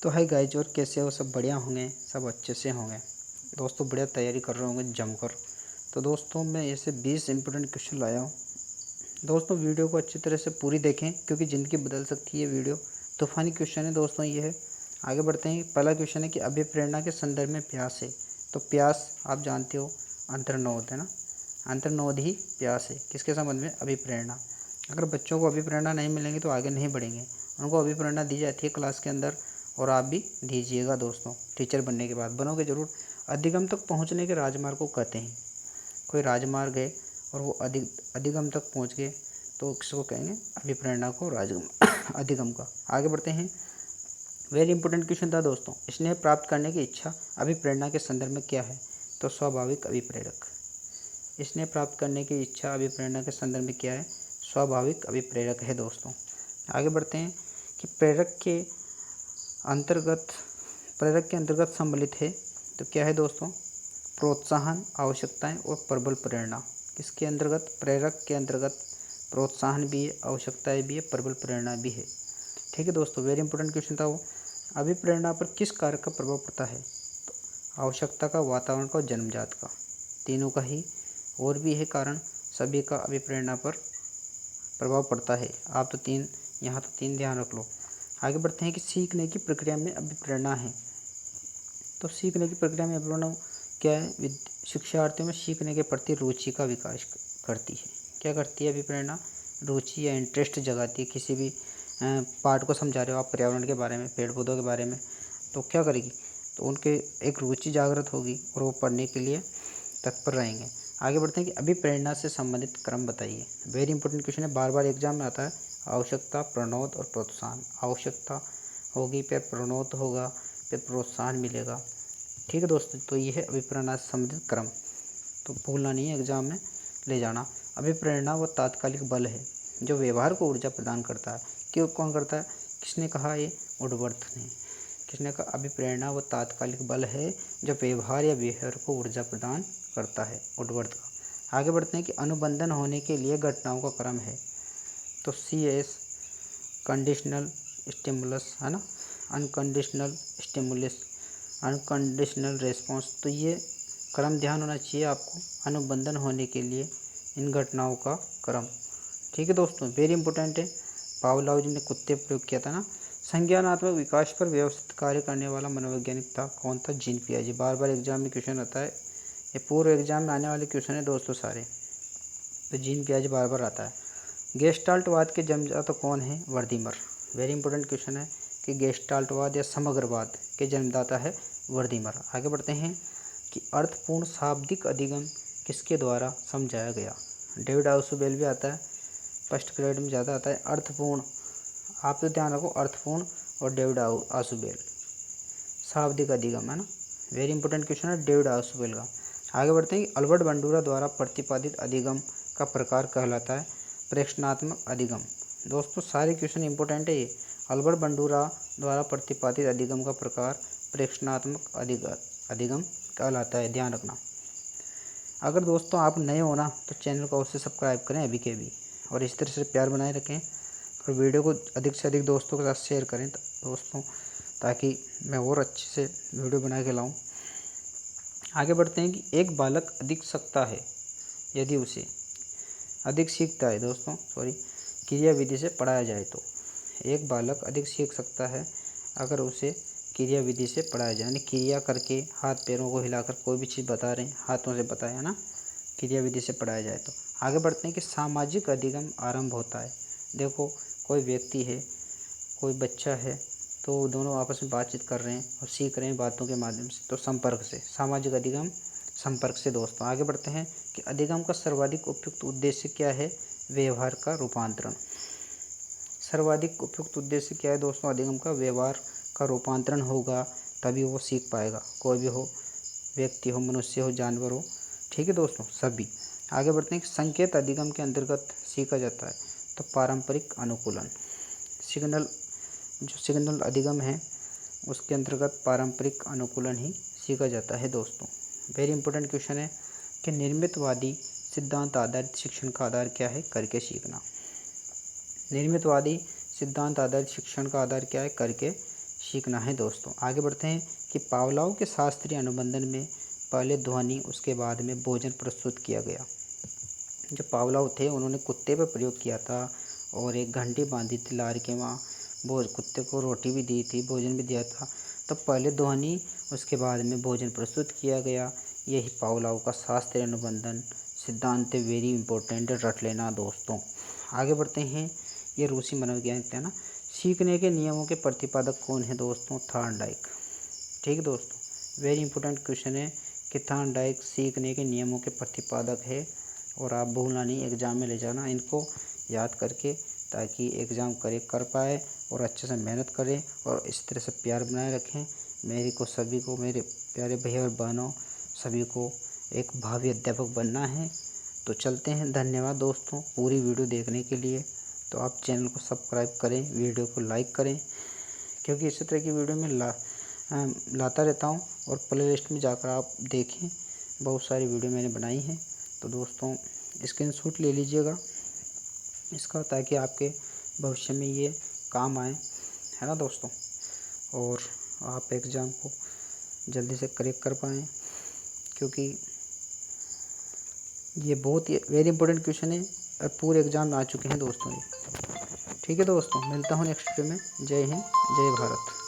तो hi guys, और कैसे हो? सब बढ़िया होंगे, सब अच्छे से होंगे दोस्तों। बढ़िया तैयारी कर रहे होंगे जमकर। तो दोस्तों मैं ऐसे 20 इंपॉर्टेंट क्वेश्चन लाया हूँ। दोस्तों वीडियो को अच्छी तरह से पूरी देखें, क्योंकि ज़िंदगी बदल सकती है वीडियो। तूफानी क्वेश्चन है दोस्तों ये है। आगे बढ़ते हैं। पहला क्वेश्चन है कि अभिप्रेरणा के संदर्भ में प्यास है। तो प्यास आप जानते हो अंतर्नोद है ना। अंतर्नोद ही प्यास है किसके संबंध में? अभिप्रेरणा। अगर बच्चों को अभिप्रेरणा नहीं मिलेंगी तो आगे नहीं बढ़ेंगे। उनको अभिप्रेरणा दी जाती है क्लास के अंदर, और आप भी दीजिएगा दोस्तों। टीचर बनने के बाद बनोगे ज़रूर। अधिगम तक पहुंचने के राजमार्ग को कहते हैं। कोई राजमार्ग है और वो अधिगम तक पहुंच गए तो किसको कहेंगे? अभिप्रेरणा को राजगम अधिगम का। आगे बढ़ते हैं। वेरी इंपॉर्टेंट क्वेश्चन था दोस्तों। स्नेह प्राप्त करने की इच्छा अभिप्रेरणा के संदर्भ में क्या है? तो स्वाभाविक अभिप्रेरक। स्नेह प्राप्त करने की इच्छा अभिप्रेरणा के संदर्भ में क्या है? स्वाभाविक अभिप्रेरक है दोस्तों। आगे बढ़ते हैं कि अंतर्गत प्रेरक के अंतर्गत सम्मिलित है। तो क्या है दोस्तों? प्रोत्साहन, आवश्यकताएं और प्रबल प्रेरणा। किसके अंतर्गत? प्रेरक के अंतर्गत प्रोत्साहन भी है, आवश्यकताएं भी है, प्रबल प्रेरणा भी है। ठीक है दोस्तों, वेरी इंपॉर्टेंट क्वेश्चन था वो। अभिप्रेरणा पर किस कारक का प्रभाव पड़ता है? तो आवश्यकता का, वातावरण का और जन्मजात का। तीनों का ही। और भी है कारण, सभी का अभिप्रेरणा पर प्रभाव पड़ता है। आप तो तीन, यहाँ तो तीन ध्यान रख लो। आगे बढ़ते हैं कि सीखने की प्रक्रिया में अभिप्रेरणा है। तो सीखने की प्रक्रिया में अभिप्रेरणा क्या है? शिक्षार्थियों में सीखने के प्रति रुचि का विकास करती है। क्या करती है अभिप्रेरणा? रुचि या इंटरेस्ट जगाती है। किसी भी पार्ट को समझा रहे हो आप, पर्यावरण के बारे में, पेड़ पौधों के बारे में, तो क्या करेगी? तो उनके एक रुचि जागृत होगी और वो पढ़ने के लिए तत्पर रहेंगे। आगे बढ़ते हैं कि अभिप्रेरणा से संबंधित क्रम बताइए। वेरी इंपॉर्टेंट क्वेश्चन है, बार बार एग्जाम में आता है। आवश्यकता, प्रणोद और प्रोत्साहन। आवश्यकता होगी, फिर प्रणोद होगा, फिर प्रोत्साहन मिलेगा। ठीक है दोस्तों, तो ये है अभिप्रेरणा से संबंधित क्रम। तो भूलना नहीं है, एग्जाम में ले जाना। अभिप्रेरणा वो तात्कालिक बल है जो व्यवहार को ऊर्जा प्रदान करता है। क्यों? कौन करता है? किसने कहा? ये वुडवर्थ ने। किसने कहा? अभिप्रेरणा वो तात्कालिक बल है जो व्यवहार या बिहेवियर को ऊर्जा प्रदान करता है, वुडवर्थ का। आगे बढ़ते हैं कि अनुबंधन होने के लिए घटनाओं का क्रम है। तो CS कंडीशनल स्टिमुलस है ना, अनकंडीशनल स्टिमुलस, अनकंडीशनल रेस्पॉन्स। तो ये क्रम ध्यान होना चाहिए आपको, अनुबंधन होने के लिए इन घटनाओं का क्रम। ठीक है दोस्तों, वेरी इंपॉर्टेंट है। पावलोव जी ने कुत्ते प्रयोग किया था ना। संज्ञानात्मक विकास पर व्यवस्थित कार्य करने वाला मनोवैज्ञानिक था। कौन था? जीन पियाजे। बार बार एग्जाम में क्वेश्चन आता है, ये पूर्व एग्जाम में आने वाले क्वेश्चन है दोस्तों सारे। तो जीन पियाजे बार बार आता है। गेस्टाल्टवाद के जन्मदाता कौन है? वर्दीमर। वेरी इंपॉर्टेंट क्वेश्चन है कि गेस्टाल्टवाद या समग्रवाद के जन्मदाता है वर्दीमर। आगे बढ़ते हैं कि अर्थपूर्ण शाब्दिक अधिगम किसके द्वारा समझाया गया? डेविड आउसुबेल भी आता है, फर्स्ट ग्रेड में ज़्यादा आता है। अर्थपूर्ण, आप तो ध्यान रखो, अर्थपूर्ण और डेविड आउसुबेल। शाब्दिक अधिगम है ना, वेरी इंपॉर्टेंट क्वेश्चन है डेविड आउसुबेल का। आगे बढ़ते हैं कि अल्बर्ट बंडूरा द्वारा प्रतिपादित अधिगम का प्रकार कहलाता है प्रेक्षणात्मक अधिगम। दोस्तों सारे क्वेश्चन इंपॉर्टेंट है ये। अल्बर्ट बंडूरा द्वारा प्रतिपादित अधिगम का प्रकार प्रेक्षणात्मक अधिगम कहलाता है, ध्यान रखना। अगर दोस्तों आप नए हो ना तो चैनल को अवश्य सब्सक्राइब करें अभी के अभी, और इस तरह से प्यार बनाए रखें, और वीडियो को अधिक से अधिक दोस्तों के साथ शेयर करें दोस्तों, ताकि मैं और अच्छे से वीडियो बना के लाऊं। आगे बढ़ते हैं कि एक बालक अधिक सीखता है यदि उसे, अधिक सीखता है दोस्तों सॉरी, क्रिया विधि से पढ़ाया जाए। तो एक बालक अधिक सीख सकता है अगर उसे क्रिया विधि से पढ़ाया जाए, यानी क्रिया करके, हाथ पैरों को हिलाकर कोई भी चीज़ बता रहे हैं, हाथों से बताया है ना, क्रिया विधि से पढ़ाया जाए तो। आगे बढ़ते हैं कि सामाजिक अधिगम आरंभ होता है। देखो कोई व्यक्ति है, कोई बच्चा है, तो दोनों आपस में बातचीत कर रहे हैं और सीख रहे हैं बातों के माध्यम से, तो संपर्क से। सामाजिक अधिगम संपर्क से दोस्तों। आगे बढ़ते हैं कि अधिगम का सर्वाधिक उपयुक्त उद्देश्य क्या है? व्यवहार का रूपांतरण। सर्वाधिक उपयुक्त उद्देश्य क्या है दोस्तों? अधिगम का व्यवहार का रूपांतरण होगा, तभी वो सीख पाएगा। कोई भी हो, व्यक्ति हो, मनुष्य हो, जानवर हो, ठीक है दोस्तों, सभी। आगे बढ़ते हैं कि संकेत अधिगम के अंतर्गत सीखा जाता है। तो पारंपरिक अनुकूलन, सिग्नल अधिगम है उसके अंतर्गत पारंपरिक अनुकूलन ही सीखा जाता है दोस्तों। वेरी इंपॉर्टेंट क्वेश्चन है कि निर्मितवादी सिद्धांत आधारित शिक्षण का आधार क्या है? करके सीखना। निर्मितवादी सिद्धांत आधारित शिक्षण का आधार क्या है? करके सीखना है दोस्तों। आगे बढ़ते हैं कि पावलोव के शास्त्रीय अनुबंधन में पहले ध्वनि उसके बाद में भोजन प्रस्तुत किया गया। जो पावलोव थे उन्होंने कुत्ते पर प्रयोग किया था और एक घंटी बांधी थी लार के वहाँ, कुत्ते को रोटी भी दी थी, भोजन भी दिया था। तो पहले ध्वनि उसके बाद में भोजन प्रस्तुत किया गया। यही पावलोव का शास्त्रीय अनुबंधन सिद्धांत है, वेरी इंपॉर्टेंट, रट लेना दोस्तों। आगे बढ़ते हैं, ये रूसी मनोवैज्ञानिक है ना। सीखने के नियमों के प्रतिपादक कौन है दोस्तों? थॉर्नडाइक। ठीक है दोस्तों, वेरी इंपॉर्टेंट क्वेश्चन है कि थॉर्नडाइक सीखने के नियमों के प्रतिपादक है। और आप भूलना नहीं, एग्ज़ाम में ले जाना इनको याद करके, ताकि एग्ज़ाम कर पाए और अच्छे से मेहनत करें और इस तरह से प्यार बनाए रखें। मेरे को सभी को, मेरे प्यारे भैया और बहनों सभी को एक भावी अध्यापक बनना है। तो चलते हैं, धन्यवाद दोस्तों पूरी वीडियो देखने के लिए। तो आप चैनल को सब्सक्राइब करें, वीडियो को लाइक करें, क्योंकि इसी तरह की वीडियो मैं लाता रहता हूँ। और प्ले लिस्ट में जाकर आप देखें, बहुत सारी वीडियो मैंने बनाई हैं। तो दोस्तों स्क्रीनशॉट ले लीजिएगा इसका, ताकि आपके भविष्य में ये काम आए, है ना दोस्तों। और आप एग्ज़ाम को जल्दी से करेक्ट कर पाएँ, क्योंकि ये बहुत ही वेरी इंपॉर्टेंट क्वेश्चन है और पूरे एग्ज़ाम में आ चुके हैं दोस्तों ये। ठीक है दोस्तों, मिलता हूँ नेक्स्ट वीडियो में। जय हिंद, जय भारत।